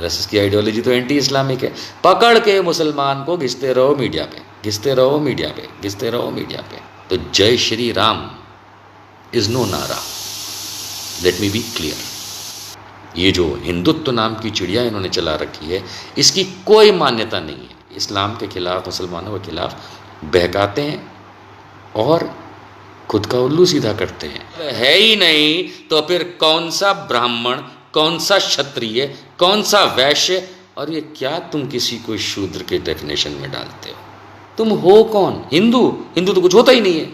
RSS की ideology तो anti Islamic है। पकड़ के मुसलमान को घिसते रहो मीडिया पे, घिसते रहो मीडिया पे, घिसते रहो मीडिया पे। तो जय श्री राम इज नो नारा, लेट मी बी क्लियर। ये जो हिंदुत्व नाम की चिड़िया इन्होंने चला रखी है, इसकी कोई मान्यता नहीं है। इस्लाम के खिलाफ, मुसलमानों के खिलाफ बहकाते हैं और खुद का उल्लू सीधा करते हैं। है ही नहीं तो फिर कौन सा ब्राह्मण, कौन सा क्षत्रिय, कौन सा वैश्य, और ये क्या तुम किसी को शूद्र के डेफिनेशन में डालते हो? तुम हो कौन? हिंदू? हिंदू तो कुछ होता ही नहीं है।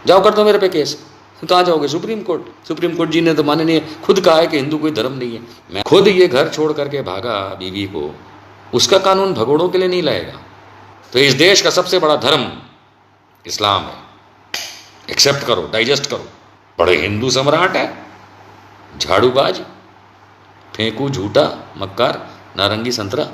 जाओ कर दो मेरे पे केस। कहाँ जाओगे? Supreme court. सुप्रीम कोर्ट जी ने तो माननीय खुद कहा है कि हिंदू कोई धर्म नहीं है। मैं खुद ये घर छोड़ करके भागा बीवी को, उसका कानून भगोड़ों के लिए नहीं लाएगा। तो इस देश का सबसे बड़ा धर्म इस्लाम है, एक्सेप्ट करो, डाइजेस्ट करो। बड़े हिंदू सम्राट है, झाड़ूबाज, फेंकू झूठा, मक्कार, नारंगी संतरा।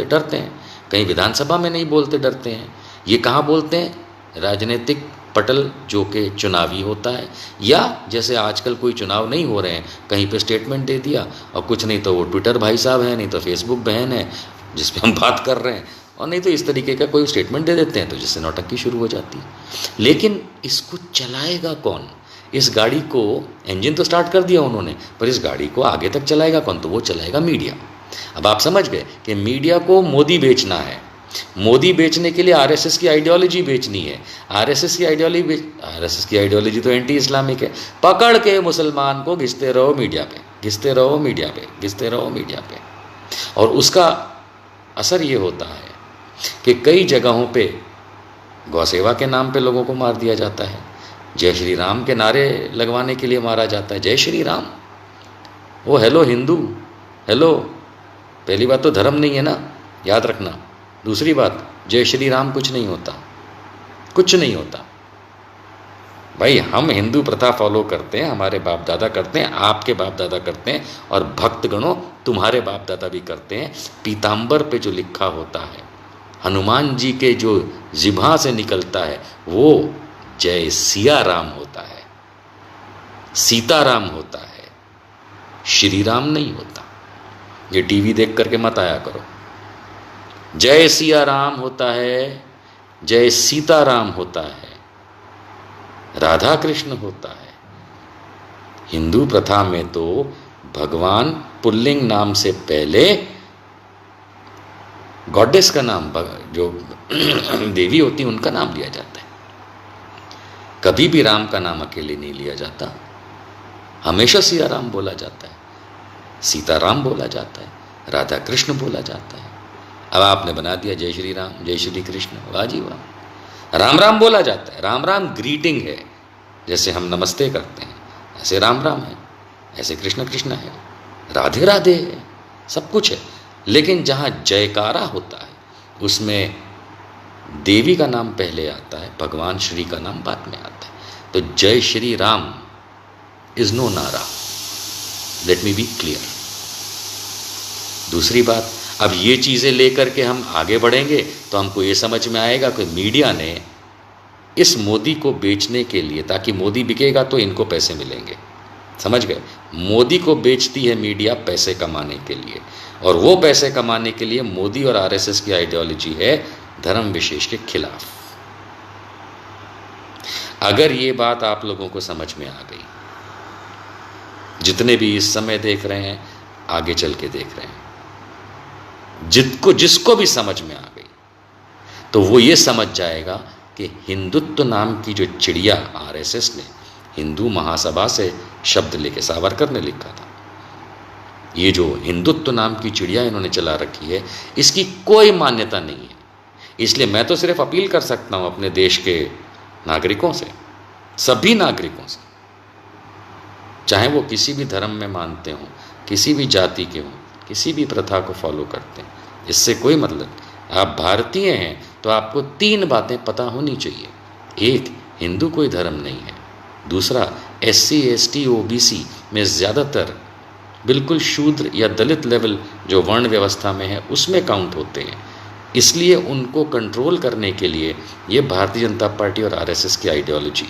डरते हैं, कहीं विधानसभा में नहीं बोलते, डरते हैं। ये कहाँ बोलते हैं? राजनीतिक पटल जो कि चुनावी होता है, या जैसे आजकल कोई चुनाव नहीं हो रहे हैं, कहीं पे स्टेटमेंट दे दिया, और कुछ नहीं तो वो ट्विटर भाई साहब है, नहीं तो फेसबुक बहन है जिस पे हम बात कर रहे हैं, और नहीं तो इस तरीके का कोई स्टेटमेंट दे देते हैं, तो जिससे नौटंकी शुरू हो जाती है। लेकिन इसको चलाएगा कौन? इस गाड़ी को, इंजन तो स्टार्ट कर दिया उन्होंने, पर इस गाड़ी को आगे तक चलाएगा कौन? तो वो चलाएगा मीडिया। अब आप समझ गए कि मीडिया को मोदी बेचना है। मोदी बेचने के लिए आरएसएस की आइडियोलॉजी बेचनी है। आरएसएस की आइडियोलॉजी तो एंटी इस्लामिक है। पकड़ के मुसलमान को घिसते रहो मीडिया पे, घिसते रहो मीडिया पे, घिसते रहो मीडिया पे। और उसका असर ये होता है कि कई जगहों पे गौसेवा के नाम पे लोगों को मार दिया जाता है, जय श्री राम के नारे लगवाने के लिए मारा जाता है। जय श्री राम, वो हेलो हिंदू, हेलो। पहली बात तो धर्म नहीं है ना, याद रखना। दूसरी बात, जय श्री राम कुछ नहीं होता, कुछ नहीं होता भाई। हम हिंदू प्रथा फॉलो करते हैं, हमारे बाप दादा करते हैं, आपके बाप दादा करते हैं, और भक्तगणों तुम्हारे बाप दादा भी करते हैं। पीताम्बर पे जो लिखा होता है, हनुमान जी के जो जिभा से निकलता है, वो जय सिया राम होता है, सीताराम होता है, श्री राम नहीं होता। ये टीवी देख करके मत आया करो। जय सिया राम होता है, जय सीताराम होता है, राधा कृष्ण होता है। हिंदू प्रथा में तो भगवान पुल्लिंग नाम से पहले गॉडेस का नाम, जो देवी होती है उनका नाम लिया जाता है। कभी भी राम का नाम अकेले नहीं लिया जाता, हमेशा सिया राम बोला जाता है, सीताराम बोला जाता है, राधा कृष्ण बोला जाता है। अब आपने बना दिया जय श्री राम, जय श्री कृष्ण, वाह जी वाह। राम राम बोला जाता है। राम राम ग्रीटिंग है, जैसे हम नमस्ते करते हैं ऐसे राम राम है, ऐसे कृष्ण कृष्ण है, राधे राधे है, सब कुछ है। लेकिन जहाँ जयकारा होता है उसमें देवी का नाम पहले आता है, भगवान श्री का नाम बाद में आता है। तो जय श्री राम इज नो नारा, लेट मी बी क्लियर। दूसरी बात, अब ये चीज़ें लेकर के हम आगे बढ़ेंगे तो हमको ये समझ में आएगा कि मीडिया ने इस मोदी को बेचने के लिए, ताकि मोदी बिकेगा तो इनको पैसे मिलेंगे, समझ गए? मोदी को बेचती है मीडिया पैसे कमाने के लिए, और वो पैसे कमाने के लिए मोदी और आरएसएस की आइडियोलॉजी है धर्म विशेष के खिलाफ। अगर ये बात आप लोगों को समझ में आ गई, जितने भी इस समय देख रहे हैं, आगे चल के देख रहे हैं, जिसको भी समझ में आ गई, तो वो ये समझ जाएगा कि हिंदुत्व नाम की जो चिड़िया आरएसएस ने हिंदू महासभा से शब्द लेके, सावरकर ने लिखा था, ये जो हिंदुत्व नाम की चिड़िया इन्होंने चला रखी है, इसकी कोई मान्यता नहीं है। इसलिए मैं तो सिर्फ अपील कर सकता हूँ अपने देश के नागरिकों से, सभी नागरिकों से, चाहे वो किसी भी धर्म में मानते हों, किसी भी जाति के हों, किसी भी प्रथा को फॉलो करते हैं, इससे कोई मतलब। आप भारतीय हैं तो आपको 3 बातें पता होनी चाहिए। एक, हिंदू कोई धर्म नहीं है। दूसरा, SC ST OBC में ज़्यादातर बिल्कुल शूद्र या दलित लेवल जो वर्ण व्यवस्था में है उसमें काउंट होते हैं, इसलिए उनको कंट्रोल करने के लिए ये भारतीय जनता पार्टी और आरएसएस की आइडियोलॉजी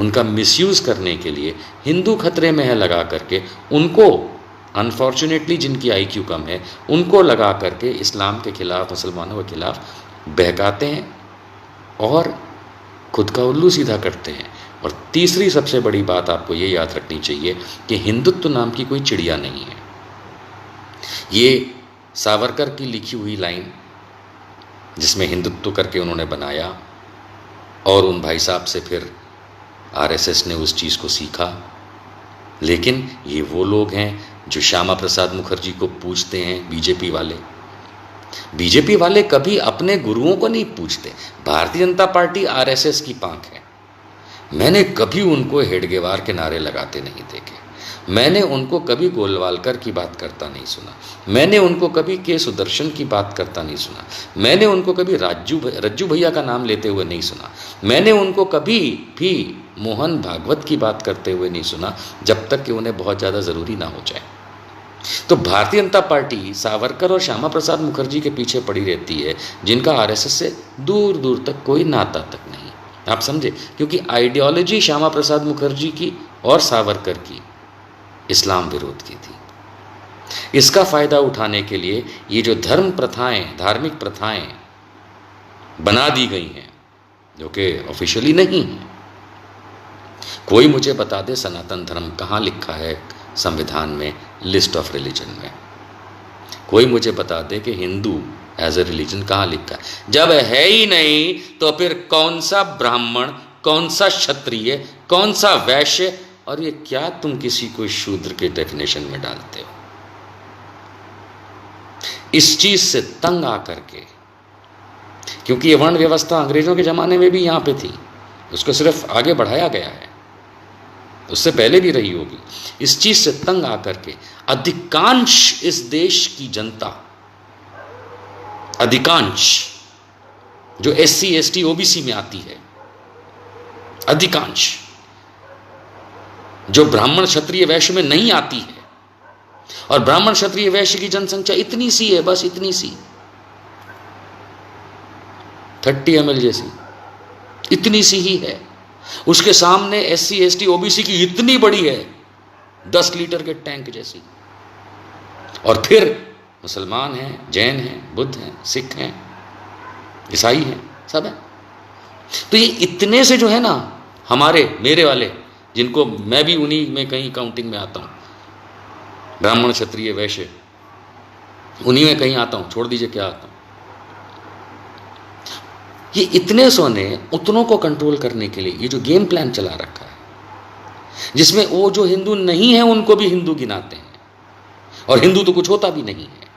उनका मिसयूज़ करने के लिए हिंदू खतरे में है लगा करके उनको, अनफॉर्चुनेटली जिनकी आईक्यू कम है, उनको लगा करके इस्लाम के खिलाफ, मुसलमानों के खिलाफ बहकाते हैं और खुद का उल्लू सीधा करते हैं। और तीसरी सबसे बड़ी बात आपको ये याद रखनी चाहिए कि हिंदुत्व नाम की कोई चिड़िया नहीं है। ये सावरकर की लिखी हुई लाइन जिसमें हिंदुत्व करके उन्होंने बनाया और उन भाई साहब से फिर आरएसएस ने उस चीज़ को सीखा। लेकिन ये वो लोग हैं जो श्यामा प्रसाद मुखर्जी को पूछते हैं, बीजेपी वाले कभी अपने गुरुओं को नहीं पूछते। भारतीय जनता पार्टी आरएसएस की पांख है। मैंने कभी उनको हेडगेवार के नारे लगाते नहीं देखे, मैंने उनको कभी गोलवालकर की बात करता नहीं सुना, मैंने उनको कभी के सुदर्शन की बात करता नहीं सुना, मैंने उनको कभी रज्जू भैया का नाम लेते हुए नहीं सुना, मैंने उनको कभी भी मोहन भागवत की बात करते हुए नहीं सुना, जब तक कि उन्हें बहुत ज़्यादा ज़रूरी ना हो जाए। तो भारतीय जनता पार्टी सावरकर और श्यामा प्रसाद मुखर्जी के पीछे पड़ी रहती है, जिनका आरएसएस से दूर दूर तक कोई नाता तक नहीं। आप समझे, क्योंकि आइडियोलॉजी श्यामा प्रसाद मुखर्जी की और सावरकर की इस्लाम विरोध की थी। इसका फ़ायदा उठाने के लिए ये जो धर्म प्रथाएं, धार्मिक प्रथाएं बना दी गई हैं, जो कि ऑफिशियली नहीं है। कोई मुझे बता दे सनातन धर्म कहाँ लिखा है संविधान में, लिस्ट ऑफ रिलीजन में। कोई मुझे बता दे कि हिंदू एज ए रिलीजन कहाँ लिखा है। जब है ही नहीं तो फिर कौन सा ब्राह्मण, कौन सा क्षत्रिय, कौन सा वैश्य, और ये क्या तुम किसी को शूद्र के डेफिनेशन में डालते हो। इस चीज से तंग आकर के, क्योंकि ये वर्ण व्यवस्था अंग्रेजों के जमाने में भी यहां पे थी, उसको सिर्फ आगे बढ़ाया गया है, उससे पहले भी रही होगी। इस चीज से तंग आकर के अधिकांश इस देश की जनता, अधिकांश जो एससी एसटी ओबीसी में आती है, अधिकांश जो ब्राह्मण क्षत्रिय वैश्य में नहीं आती है, और ब्राह्मण क्षत्रिय वैश्य की जनसंख्या इतनी सी है, बस इतनी सी, 30 ml जैसी, इतनी सी ही है। उसके सामने एससी एसटी ओबीसी की इतनी बड़ी है, 10 लीटर के टैंक जैसी। और फिर मुसलमान हैं, जैन हैं, बुद्ध हैं, सिख हैं, ईसाई हैं, सब है। तो ये इतने से जो है ना, हमारे मेरे वाले, जिनको मैं भी उन्हीं में कहीं काउंटिंग में आता हूँ, ब्राह्मण क्षत्रिय वैश्य उन्हीं में कहीं आता हूँ, छोड़ दीजिए क्या आता हूँ। ये इतने सौ ने उतनों को कंट्रोल करने के लिए ये जो गेम प्लान चला रखा है, जिसमें वो जो हिंदू नहीं है उनको भी हिंदू गिनाते हैं, और हिंदू तो कुछ होता भी नहीं है।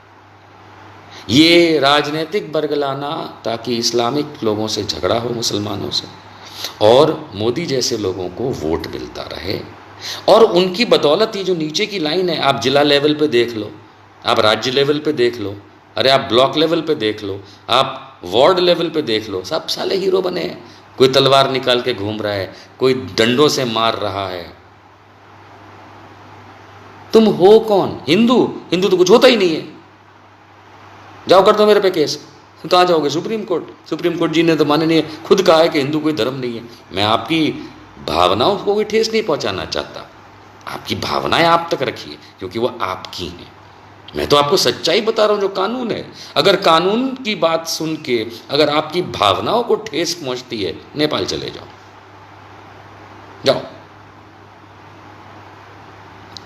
ये राजनीतिक बरगलाना ताकि इस्लामिक लोगों से झगड़ा हो, मुसलमानों से, और मोदी जैसे लोगों को वोट मिलता रहे। और उनकी बदौलत ये जो नीचे की लाइन है, आप जिला लेवल पे देख लो, आप राज्य लेवल पे देख लो, अरे आप ब्लॉक लेवल पे देख लो, आप वार्ड लेवल पे देख लो, सब साले हीरो बने हैं। कोई तलवार निकाल के घूम रहा है, कोई डंडों से मार रहा है। तुम हो कौन? हिंदू? हिंदू तो कुछ होता ही नहीं है। जाओ कर दो मेरे पे केस। कहाँ जाओगे? Supreme court. सुप्रीम कोर्ट जी ने तो माननीय खुद कहा है कि हिंदू कोई धर्म नहीं है। मैं आपकी भावनाओं को कोई ठेस नहीं पहुंचाना चाहता, आपकी भावनाएं आप तक रखिए, क्योंकि वो आपकी हैं। मैं तो आपको सच्चाई बता रहा हूं, जो कानून है। अगर कानून की बात सुन के अगर आपकी भावनाओं को ठेस पहुंचती है, नेपाल चले जाओ, जाओ।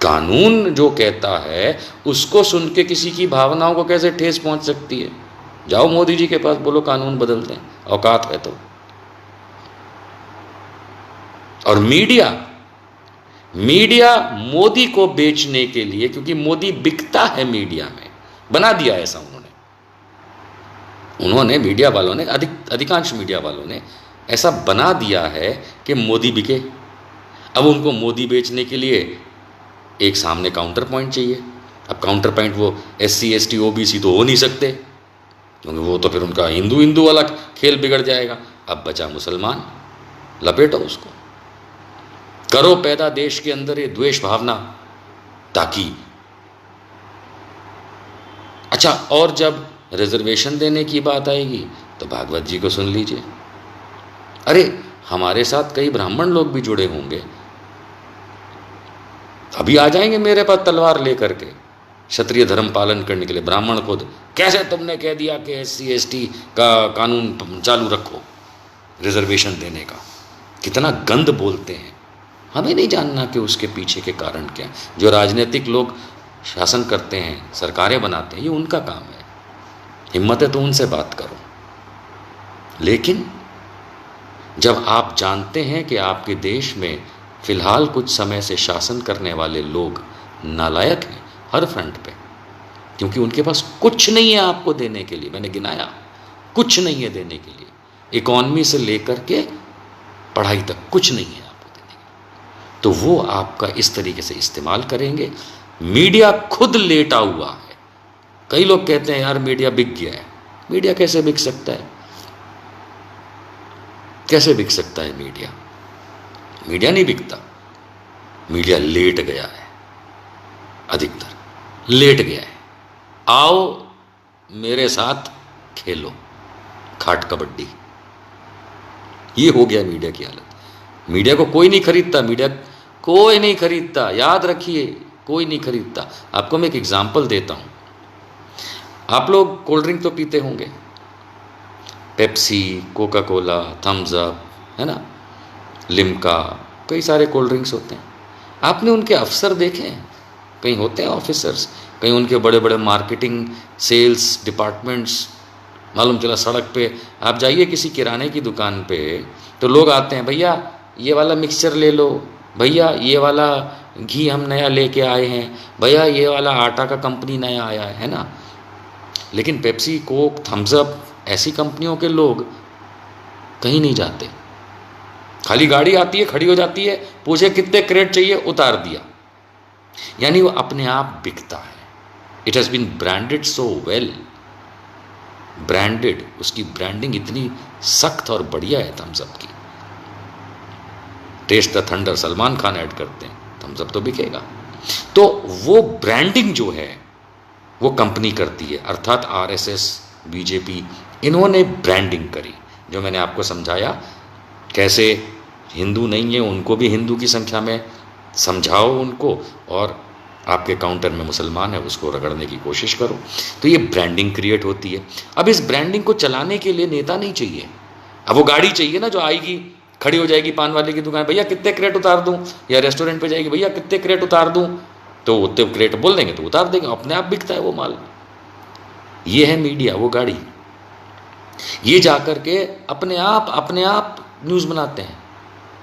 कानून जो कहता है उसको सुन के किसी की भावनाओं को कैसे ठेस पहुंच सकती है? जाओ मोदी जी के पास, बोलो कानून बदल दें, औकात है तो। और मीडिया मोदी को बेचने के लिए, क्योंकि मोदी बिकता है मीडिया में, बना दिया ऐसा उन्होंने मीडिया वालों ने, अधिकांश मीडिया वालों ने ऐसा बना दिया है कि मोदी बिके। अब उनको मोदी बेचने के लिए एक सामने काउंटर पॉइंट चाहिए। अब काउंटर पॉइंट वो एससी एसटी ओबीसी तो हो नहीं सकते, क्योंकि वो तो फिर उनका हिंदू वाला खेल बिगड़ जाएगा। अब बचा मुसलमान, लपेटो उसको, करो पैदा देश के अंदर ये द्वेष भावना, ताकि अच्छा। और जब रिजर्वेशन देने की बात आएगी तो भागवत जी को सुन लीजिए। अरे हमारे साथ कई ब्राह्मण लोग भी जुड़े होंगे, अभी आ जाएंगे मेरे पास तलवार लेकर के क्षत्रिय धर्म पालन करने के लिए। ब्राह्मण खुद, कैसे तुमने कह दिया कि SC ST का कानून चालू रखो, रिजर्वेशन देने का। कितना गंद बोलते हैं। हमें नहीं जानना कि उसके पीछे के कारण क्या है। जो राजनीतिक लोग शासन करते हैं, सरकारें बनाते हैं, ये उनका काम है। हिम्मत है तो उनसे बात करो। लेकिन जब आप जानते हैं कि आपके देश में फिलहाल कुछ समय से शासन करने वाले लोग नालायक हैं हर फ्रंट पे, क्योंकि उनके पास कुछ नहीं है आपको देने के लिए। मैंने गिनाया, कुछ नहीं है देने के लिए। इकॉनमी से लेकर के पढ़ाई तक कुछ नहीं है आपको देने के लिए, तो वो आपका इस तरीके से इस्तेमाल करेंगे। मीडिया खुद लेटा हुआ है। कई लोग कहते हैं यार मीडिया बिक गया है। मीडिया कैसे बिक सकता है? कैसे बिक सकता है मीडिया? मीडिया नहीं बिकता। मीडिया लेट गया है, अधिकतर लेट गया है। आओ मेरे साथ खेलो खाट कबड्डी, ये हो गया मीडिया की हालत। मीडिया को कोई नहीं खरीदता, मीडिया कोई नहीं खरीदता, याद रखिए, कोई नहीं खरीदता। आपको मैं एक एग्जांपल देता हूं। आप लोग कोल्ड ड्रिंक तो पीते होंगे, Pepsi, Coca Cola, Thums Up, है ना, लिम्का, कई सारे कोल्ड ड्रिंक्स होते हैं। आपने उनके अफसर देखे हैं? कहीं होते हैं ऑफिसर्स, कहीं उनके बड़े बड़े मार्केटिंग सेल्स डिपार्टमेंट्स। मालूम चला सड़क पे आप जाइए किसी किराने की दुकान पे, तो लोग आते हैं, भैया ये वाला मिक्सचर ले लो, भैया ये वाला घी हम नया लेके आए हैं, भैया ये वाला आटा का कंपनी नया आया है ना। लेकिन पेप्सी, कोक, थम्स अप, ऐसी कंपनियों के लोग कहीं नहीं जाते। खाली गाड़ी आती है, खड़ी हो जाती है, पूछे कितने क्रेट चाहिए, उतार दिया। यानी वो अपने आप बिकता है। It has been branded so well, branded, उसकी ब्रांडिंग इतनी सख्त और बढ़िया है थम्स अप की। Taste the thunder Salman Khan ad करते हैं, थम्स अप तो बिकेगा। तो वो ब्रांडिंग जो है वो कंपनी करती है, अर्थात RSS, BJP, इन्होंने ब्रांडिंग करी। जो मैंने आपको समझाया कैसे हिंदू नहीं है उनको भी हिंदू की संख्या में समझाओ उनको, और आपके काउंटर में मुसलमान है उसको रगड़ने की कोशिश करो। तो ये ब्रांडिंग क्रिएट होती है। अब इस ब्रांडिंग को चलाने के लिए नेता नहीं चाहिए, अब वो गाड़ी चाहिए ना, जो आएगी, खड़ी हो जाएगी पान वाले की दुकान, भैया कितने क्रेट उतार दूं, या रेस्टोरेंट पे जाएगी, भैया कितने क्रेट उतार दूं, तो उतने क्रेट बोल देंगे तो उतार देंगे, अपने आप बिकता है वो माल। ये है मीडिया, वो गाड़ी। ये जाकर के अपने आप न्यूज़ बनाते हैं,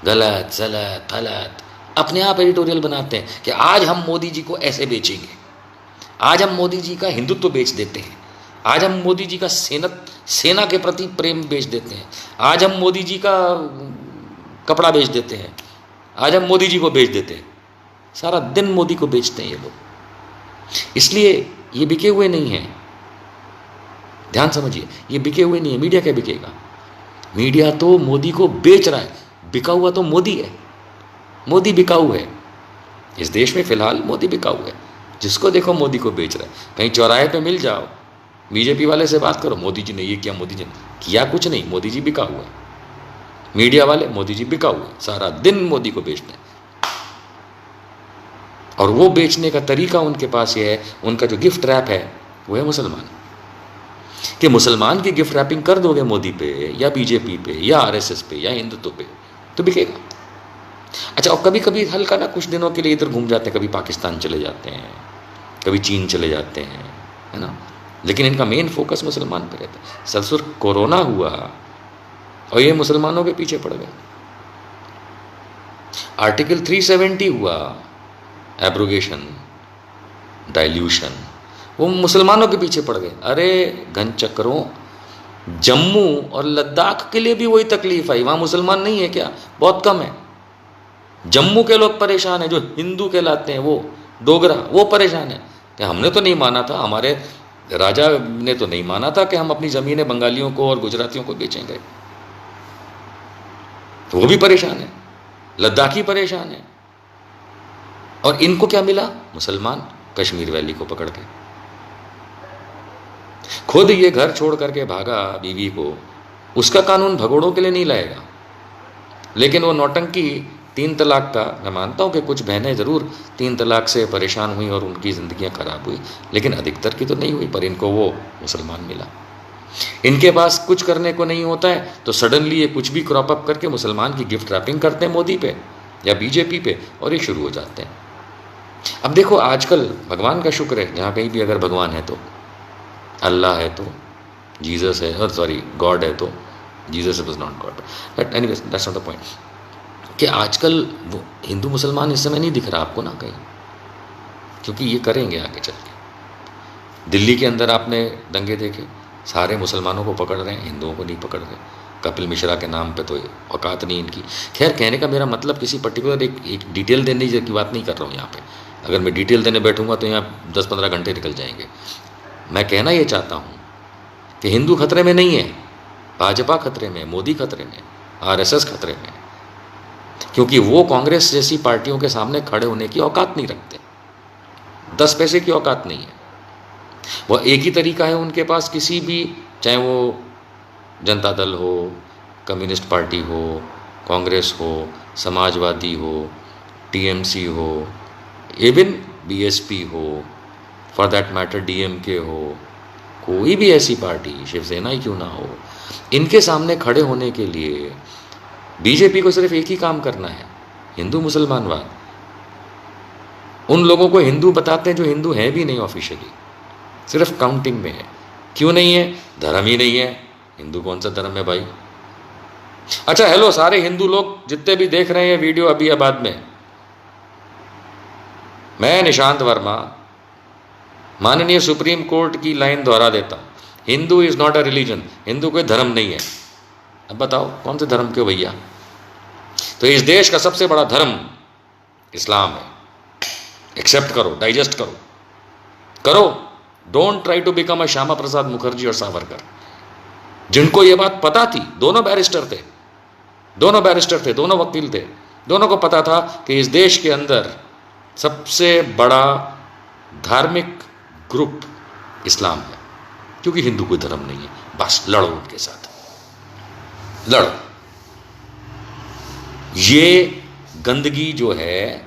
गलत सलत फलत, अपने आप एडिटोरियल बनाते हैं कि आज हम मोदी जी को ऐसे बेचेंगे, आज हम मोदी जी का हिंदुत्व बेच देते हैं, आज हम मोदी जी का सेना के प्रति प्रेम बेच देते हैं, आज हम मोदी जी का कपड़ा बेच देते हैं, आज हम मोदी जी को बेच देते हैं। सारा दिन मोदी को बेचते हैं ये लोग। इसलिए ये बिके हुए नहीं हैं, ध्यान समझिए, ये बिके हुए नहीं है। मीडिया क्या बिकेगा? मीडिया तो मोदी को बेच रहा है, बिका हुआ तो मोदी है। मोदी बिकाऊ है इस देश में, फिलहाल मोदी बिकाऊ है। जिसको देखो मोदी को बेच रहा है। कहीं चौराहे पे मिल जाओ, बीजेपी वाले से बात करो, मोदी जी ने ये किया, मोदी जी ने किया कुछ नहीं, मोदी जी बिका हुआ है। मीडिया वाले, मोदी जी बिका हुआ है, सारा दिन मोदी को बेचते हैं। और वो बेचने का तरीका उनके पास ये है, उनका जो गिफ्ट रैप है वो है मुसलमान। कि मुसलमान की गिफ्ट रैपिंग कर दोगे मोदी पे या बीजेपी पे या RSS पे या हिंदुत्व पे तो बिकेगा। अच्छा, और कभी कभी हल्का ना कुछ दिनों के लिए इधर घूम जाते हैं, कभी पाकिस्तान चले जाते हैं, कभी चीन चले जाते हैं, है ना, लेकिन इनका मेन फोकस मुसलमान पे रहता है। ससुर कोरोना हुआ और ये मुसलमानों के पीछे पड़ गए। आर्टिकल 370 हुआ, एब्रोगेशन, डाइल्यूशन, वो मुसलमानों के पीछे पड़ गए। अरे घन चक्रों, जम्मू और लद्दाख के लिए भी वही तकलीफ आई, वहाँ मुसलमान नहीं है क्या? बहुत कम है। जम्मू के लोग परेशान हैं, जो हिंदू कहलाते हैं, वो डोगरा, वो परेशान है कि हमने तो नहीं माना था, हमारे राजा ने तो नहीं माना था कि हम अपनी ज़मीनें बंगालियों को और गुजरातियों को बेचेंगे। तो वो भी परेशान है, लद्दाखी परेशान है। और इनको क्या मिला? मुसलमान कश्मीर वैली को पकड़ के। खुद ये घर छोड़ करके भागा बीवी को, उसका कानून भगोड़ों के लिए नहीं लाएगा, लेकिन वो नौटंकी 3 तलाक का, मैं मानता हूँ कि कुछ बहनें ज़रूर 3 तलाक से परेशान हुई और उनकी ज़िंदगियाँ ख़राब हुई, लेकिन अधिकतर की तो नहीं हुई, पर इनको वो मुसलमान मिला। इनके पास कुछ करने को नहीं होता है तो सडनली ये कुछ भी क्रॉप अप करके मुसलमान की गिफ्ट रैपिंग करते हैं मोदी पे या बीजेपी पे, और ये शुरू हो जाते हैं। अब देखो आजकल भगवान का शुक्र है, जहाँ कहीं भी अगर भगवान है तो, अल्लाह है तो, जीसस है, और सॉरी गॉड है तो, Jesus was not God, but anyways that's not the point, कि आजकल वो हिंदू मुसलमान इस समय नहीं दिख रहा आपको ना कहीं, क्योंकि ये करेंगे आगे चल के। दिल्ली के अंदर आपने दंगे देखे, सारे मुसलमानों को पकड़ रहे हैं, हिंदुओं को नहीं पकड़ रहे। कपिल मिश्रा के नाम पे तो औकात नहीं इनकी। खैर, कहने का मेरा मतलब किसी पर्टिकुलर एक डिटेल देने की बात नहीं कर रहा हूँ यहाँ पे। अगर मैं डिटेल देने बैठूंगा तो यहाँ 10-15 घंटे निकल जाएंगे। मैं कहना ये चाहता हूँ कि हिंदू खतरे में नहीं है, भाजपा खतरे में, मोदी खतरे में, आरएसएस खतरे में, क्योंकि वो कांग्रेस जैसी पार्टियों के सामने खड़े होने की औकात नहीं रखते, 10 पैसे की औकात नहीं है। वो एक ही तरीका है उनके पास, किसी भी, चाहे वो जनता दल हो, कम्युनिस्ट पार्टी हो, कांग्रेस हो, समाजवादी हो, टीएमसी हो, इवन बीएसपी हो, फॉर दैट मैटर डीएमके हो, कोई भी ऐसी पार्टी, शिवसेना ही क्यों ना हो, इनके सामने खड़े होने के लिए बीजेपी को सिर्फ एक ही काम करना है, हिंदू मुसलमानवाद। उन लोगों को हिंदू बताते हैं जो हिंदू हैं भी नहीं ऑफिशियली, सिर्फ काउंटिंग में है। क्यों नहीं है? धर्म ही नहीं है। हिंदू कौन सा धर्म है भाई? अच्छा हेलो सारे हिंदू लोग जितने भी देख रहे हैं वीडियो अभी या बाद में, मैं निशांत वर्मा माननीय सुप्रीम कोर्ट की लाइन दोहरा देता हूं, Hindu is not a religion, Hindu कोई धर्म नहीं है। अब बताओ कौन से धर्म के हो भैया? तो इस देश का सबसे बड़ा धर्म इस्लाम है। एक्सेप्ट करो, डाइजेस्ट करो, करो। Don't try to become a Shyama Prasad Mukherjee और सावरकर, जिनको ये बात पता थी। दोनों बैरिस्टर थे, दोनों वकील थे, दोनों को पता था कि इस देश के अंदर सबसे बड़ा धार्मिक ग्रुप इस्लाम है, क्योंकि हिंदू कोई धर्म नहीं है। बस लड़ो उनके साथ, लड़ो। ये गंदगी जो है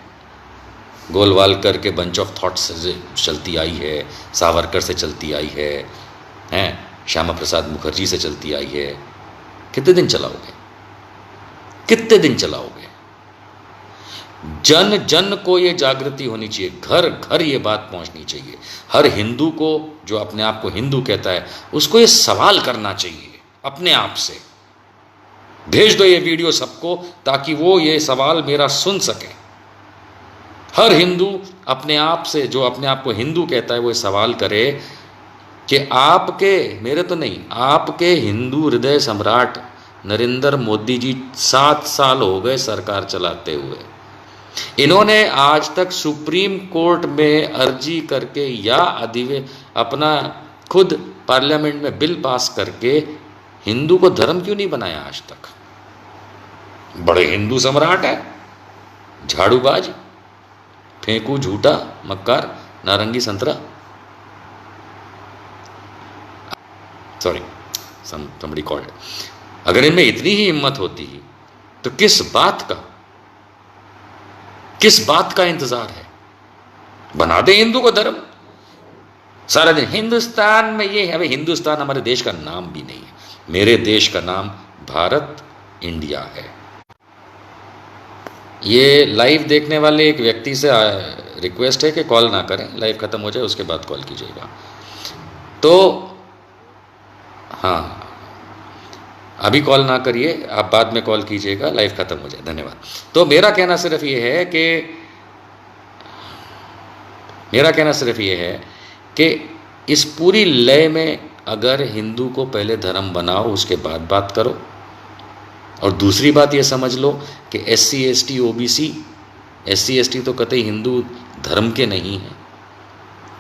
गोलवालकर के बंच ऑफ थॉट्स से चलती आई है, सावरकर से चलती आई है, श्यामा प्रसाद मुखर्जी से चलती आई है, कितने दिन चलाओगे? कितने दिन चलाओगे? जन जन को ये जागृति होनी चाहिए, घर घर ये बात पहुंचनी चाहिए। हर हिंदू को, जो अपने आप को हिंदू कहता है, उसको ये सवाल करना चाहिए अपने आप से। भेज दो ये वीडियो सबको, ताकि वो ये सवाल मेरा सुन सके। हर हिंदू अपने आप से, जो अपने आप को हिंदू कहता है, वो सवाल करे कि आपके, मेरे तो नहीं, आपके हिंदू हृदय सम्राट नरेंद्र मोदी जी 7 साल हो गए सरकार चलाते हुए। इन्होंने आज तक सुप्रीम कोर्ट में अर्जी करके या अपना खुद पार्लियामेंट में बिल पास करके हिंदू को धर्म क्यों नहीं बनाया आज तक? बड़े हिंदू सम्राट है, झाड़ूबाज, फेंकू झूठा, मक्कार, नारंगी संतरा, सॉरी somebody called। अगर इनमें इतनी ही हिम्मत होती तो किस बात का इंतजार है? बना दे हिंदू को धर्म। सारा दिन हिंदुस्तान में ये है। भाई हिंदुस्तान हमारे देश का नाम भी नहीं है, मेरे देश का नाम भारत इंडिया है। ये लाइव देखने वाले एक व्यक्ति से रिक्वेस्ट है कि कॉल ना करें, लाइव खत्म हो जाए उसके बाद कॉल कीजिएगा। तो हाँ, अभी कॉल ना करिए, आप बाद में कॉल कीजिएगा, लाइव खत्म हो जाए। धन्यवाद। तो मेरा कहना सिर्फ ये है कि इस पूरी लय में अगर हिंदू को पहले धर्म बनाओ, उसके बाद बात करो। और दूसरी बात ये समझ लो कि SC ST OBC, SC ST तो कतई हिंदू धर्म के नहीं हैं,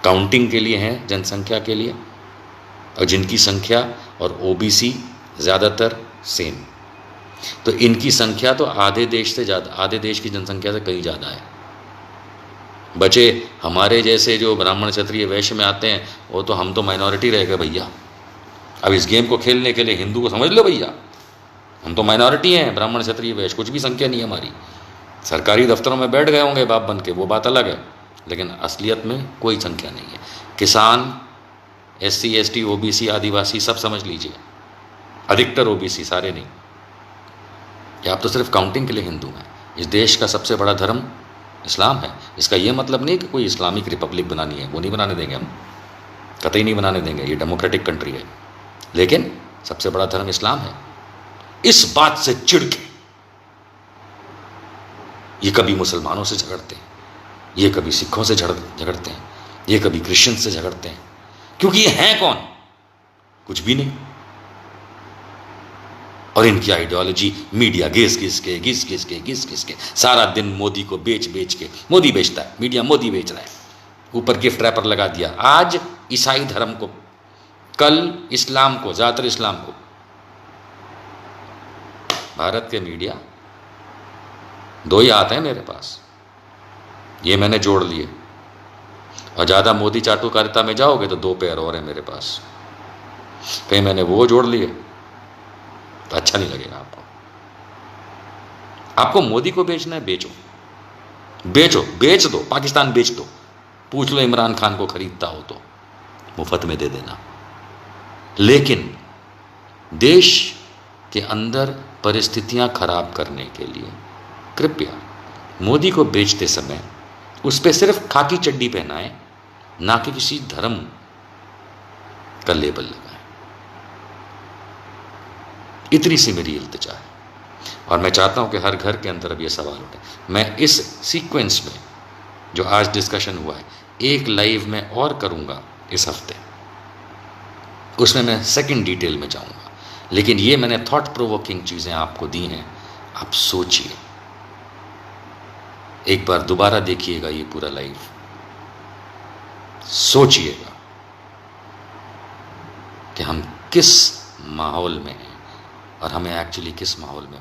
काउंटिंग के लिए हैं, जनसंख्या के लिए, और जिनकी संख्या और OBC ज़्यादातर सेम। तो इनकी संख्या तो आधे देश की जनसंख्या से कहीं ज़्यादा है। बचे हमारे जैसे जो ब्राह्मण क्षत्रिय वैश्य में आते हैं, वो तो हम तो माइनॉरिटी रह गए भैया। अब इस गेम को खेलने के लिए हिंदू को समझ लो भैया, हम तो माइनॉरिटी हैं, ब्राह्मण क्षत्रिय वैश्य, कुछ भी संख्या नहीं है हमारी। सरकारी दफ्तरों में बैठ गए होंगे बाप बन के, वो बात अलग है, लेकिन असलियत में कोई संख्या नहीं है। किसान, SC ST OBC आदिवासी सब समझ लीजिए, अधिकतर OBC, सारे नहीं। या आप तो सिर्फ काउंटिंग के लिए हिंदू हैं। इस देश का सबसे बड़ा धर्म इस्लाम है। इसका ये मतलब नहीं कि कोई इस्लामिक रिपब्लिक बनानी है, वो नहीं बनाने देंगे हम, कतई नहीं बनाने देंगे, ये डेमोक्रेटिक कंट्री है। लेकिन सबसे बड़ा धर्म इस्लाम है। इस बात से चिढ़ के ये कभी मुसलमानों से झगड़ते हैं, ये कभी सिखों से झगड़ते हैं, ये कभी क्रिश्चियन से झगड़ते हैं, क्योंकि ये हैं कौन? कुछ भी नहीं। और इनकी आइडियोलॉजी मीडिया घिस घिस के सारा दिन मोदी को बेच के, मोदी बेचता है, मीडिया मोदी बेच रहा है, ऊपर गिफ्ट रैपर लगा दिया। आज ईसाई धर्म को, कल इस्लाम को, ज़्यादातर इस्लाम को। भारत के मीडिया दो ही हाथ हैं मेरे पास, ये मैंने जोड़ लिए। और ज़्यादा मोदी चाटुकारिता में जाओगे तो दो पैर और हैं मेरे पास, कहीं मैंने वो जोड़ लिए तो अच्छा नहीं लगेगा आपको। आपको मोदी को बेचना है, बेचो, बेच दो, पाकिस्तान बेच दो। पूछ लो इमरान खान को खरीदता हो तो मुफ्त में दे देना। लेकिन देश के अंदर परिस्थितियां खराब करने के लिए कृपया मोदी को बेचते समय उस पर सिर्फ खाकी चड्डी पहनाएं, ना कि किसी धर्म का लेबल लगाएं। इतनी सी मेरी इल्तिजा है। और मैं चाहता हूं कि हर घर के अंदर अब ये सवाल उठे। मैं इस सीक्वेंस में जो आज डिस्कशन हुआ है, एक लाइव में और करूंगा इस हफ्ते, उसमें मैं सेकंड डिटेल में जाऊंगा। लेकिन ये मैंने थॉट प्रोवोकिंग चीज़ें आपको दी हैं, आप सोचिए, एक बार दोबारा देखिएगा ये पूरा लाइव, सोचिएगा कि हम किस माहौल में हैं और हमें एक्चुअली किस माहौल में